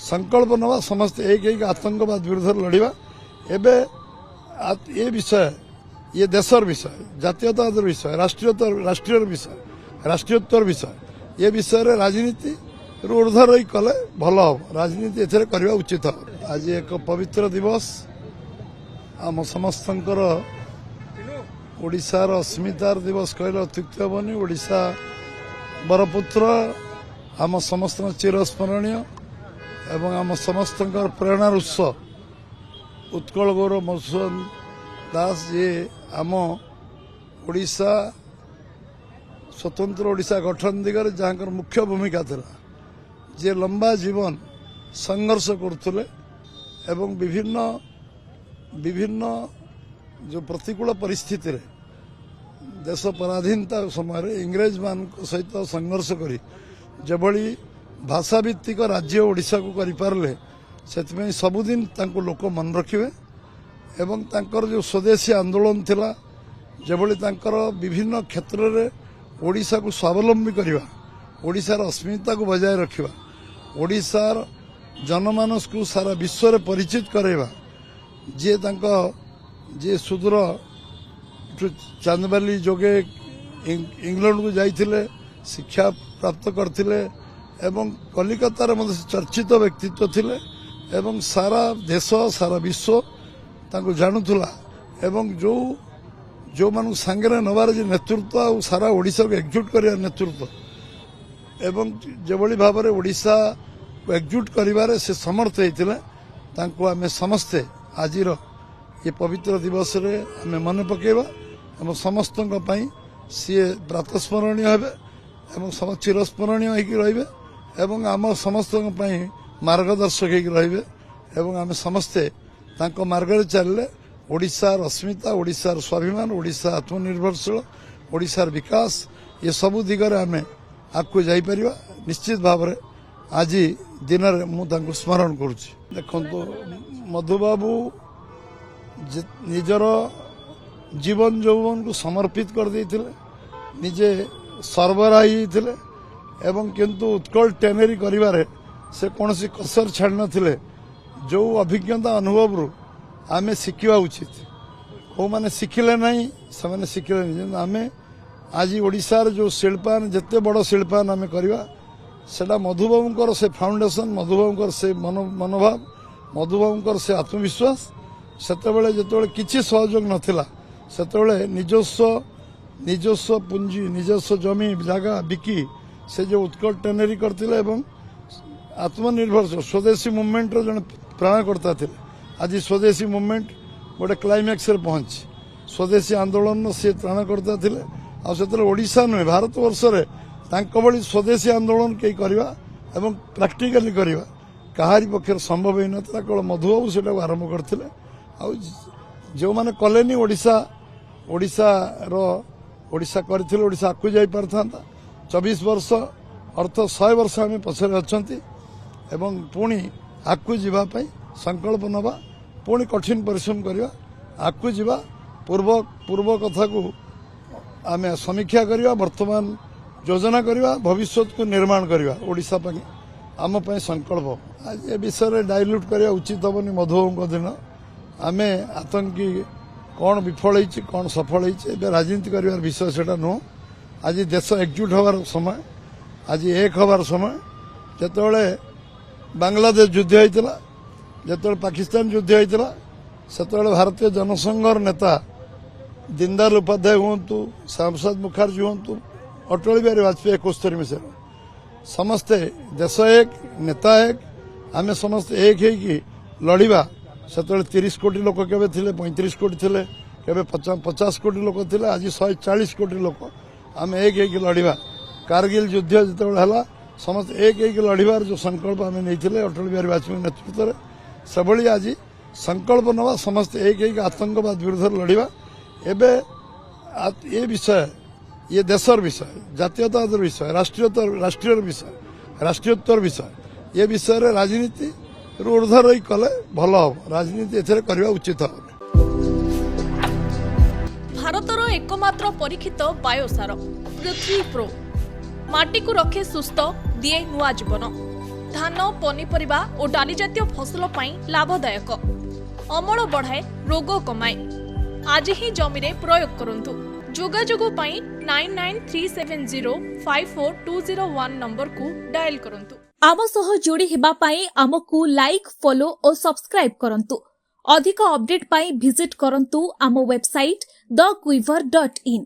संकल्प नवा समस्त एक आतंकवाद विरुद्ध लड़वा एबे ये विषय ये देशर विषय जातीयतावाद विषय राष्ट्रीय विषय राष्ट्रीयोत्तर विषय ये विषय रे राजनीति ऊर्ध रही कले भल हम राजनीति एथरे करवा उचित हम आज एक पवित्र दिवस आम समस्तंकर ओडिशार अस्मितार दिवस कहले अत्युक्त हेनी ओडिशा बरपुत्र आम समस्त चिरस्मरणीय एवं आम समस्त प्रेरणार उत्स उत्कल गौरव मधुसूदन दास जी आम ओडिशा स्वतंत्र ओडिशा गठन दिगरे जहाँ मुख्य भूमिका थिला जे लंबा जीवन संघर्ष करथुले एवं विभिन्न विभिन्न जो प्रतिकूल परिस्थिति रे देश पराधीनता समय इंग्रेज मान सहित संघर्ष करी जबली भाषाभित्तिक राज्य ओडिशा को करि पारले सेतमे सबुदिन तांको लोक मन रखिबे एवं तांकर जो स्वदेशी आंदोलन थिला जबली तांकर विभिन्न क्षेत्र रे ओडिशा को स्वावलंबी करवा ओडिशार अस्मिता को बजाय रखिबा ओडिशार जनमानस को सारा विश्व रे परिचित करैबा जे तांको जे सुदूर चांदबाली जोगे इंग्लैंड को जाइथिले शिक्षा प्राप्त करथिले एवं कलिकतार मध्य चर्चित व्यक्तित्व थिले एवं सारा देश सारा विश्व तांको जानुथुला एवं जो मानु सांगरे नवार जे नेतृत्व आ सारा ओडिशा को एकजुट करिया नेतृत्व एवं जेभली भाव में ओडिशा को एकजुट करिवारे से समर्थ होइतिले तांको आमे समस्ते आजिर ये पवित्र दिवस रे आमे मन पकेबा एवं समस्त सी प्रातस्मरणीय हेबे एवं चिरस्मरणीय होइकी रहिबे एवं आम समस्त मार्गदर्शक होइकी रहिबे एवं आमे समस्ते तांको मार्ग रे चलले ओडिशार अस्मिता ओडिशार स्वाभिमान ओडिशा आत्मनिर्भरशील ओडिशार विकास ये सबु दिगरे आमे आगको जाई परिबा निश्चित भाव में आज दिन मु तांको स्मरण करुछि देखंतु मधुबाबू निजर जीवन यौवन को समर्पित कर देथिले निजे सर्वराही थिले एवं किंतु उत्कल टेनेरी करिवारे से कोनसी कसर छाड़ नथिले जो अभिज्ञता अनुभव रु आमे शिखिबा उचित को माने शिखिले नहीं से माने शिखिले नहीं आमे आज ओडिशार जो शिल्पान जिते बड़ शिल्पान आमे करवा सेटा मधुबाबूंकर से फाउंडेशन मधुबाबूंकर से मनोभाव मधुबाबूंकर से आत्मविश्वास सेतेबेले जेतेबेले किछि सहयोग नथिला सेतेबेले निजस्व पुंजी निजस्व जमी जगह बिकी से जो उत्कल टेनेरी करथिले एवं आत्मनिर्भर स्वदेशी मुवमेंट रो जने प्राणकर्ता थिले आज स्वदेशी मुवमेंट गोटे क्लाइमैक्स रे पहुंची स्वदेशी आंदोलन से प्राणकर्ता थिले आ ओडिशा नुहे भारत वर्ष रे तांको भली स्वदेशी आंदोलन कई करवा एवं प्रैक्टिकली करवा कहारी पक्षर संभव ही नथिला केवल मधुबाबू सेटा आरंभ करथिले आ जो माने कलेनी ओडिशा करथिले ओडिशा आकु जाई परथांता 24 वर्ष अर्थ 100 वर्ष आमे पछरे अछंती एवं पुणी आकु जीवा पई संकल्प नवा पुणी कठिन परिश्रम करवा आकु जीवा पूर्व कथा को आमे समीक्षा करवा वर्तमान योजना करवा भविष्य को निर्माण करवा ओडिशा पई आम पई संकल्प आज ए विषय रे डाइल्यूट करवा उचित हेबनी मधुबाबू दिन आमे आतंकी कौन विफल होइछि कौन सफल होइछि एबे राजनीति करिवार विषय सेटा नो आज देश एकजुट होवार समय आज एक होवार समय जेतेबेले बांग्लादेश युद्ध होइतिला जेतेबेले पाकिस्तान युद्ध होइतिला सेतेबेले भारतीय जनसंघर नेता दीनदयाल उपाध्याय हुंतु श्यामप्रसाद मुखर्जी हुंतु अटल बिहारी वाजपेयी 71 मसीह समस्ते देश एक नेता एक आमे समस्ते एक होइकी लड़िबा सेतेबेले 30 कोटी लोक केबे थिले 35 कोटी थिले केबे 50 कोटी लोक थिले आज 140 कोटी लोक आमे एक होइकी लड़िबा कारगिल युद्ध जेतेबेले हला समस्त एक लड़िबार जो संकल्प आमे नैथिले अटल बिहारी वाजपेयी नेतृत्व रे सबली आज संकल्प नवा समस्त एक आतंकवाद विरुद्ध लड़वा एबे ये विषय ये देशर विषय जातीयतावाद विषय राष्ट्रीय विषय राष्ट्रीयोत्तर विषय ये विषय रे राजनीति ऊर्ध रही कले भल हम राजनीति एथरे करवा उचित हम भारतर एकमात्र परीक्षित बायोसार पृथ्वी प्रो माटी को रखे सुस्थ दिए नुआ जीवन ଧାନ ପନିପରିବା ଓ ଡାଲି ଜାତୀୟ ଫସଲ ପାଇଁ ଲାଭଦାୟକ। ଅମଳ ବଢ଼ାଏ, ରୋଗ କମାଏ। ଆଜି ହିଁ ଜମିରେ ପ୍ରୟୋଗ କରନ୍ତୁ। ଯୋଗାଯୋଗ ପାଇଁ 9937054201 ନମ୍ବରକୁ ଡାଏଲ୍ କରନ୍ତୁ। ଆମ ସହ ଯୋଡ଼ି ହେବା ପାଇଁ ଆମକୁ ଲାଇକ୍, ଫଲୋ ଓ ସବସ୍କ୍ରାଇବ୍ କରନ୍ତୁ। ଅଧିକ ଅପଡେଟ୍ ପାଇଁ ଭିଜିଟ୍ କରନ୍ତୁ ଆମ ୱେବସାଇଟ୍ thequiver.in।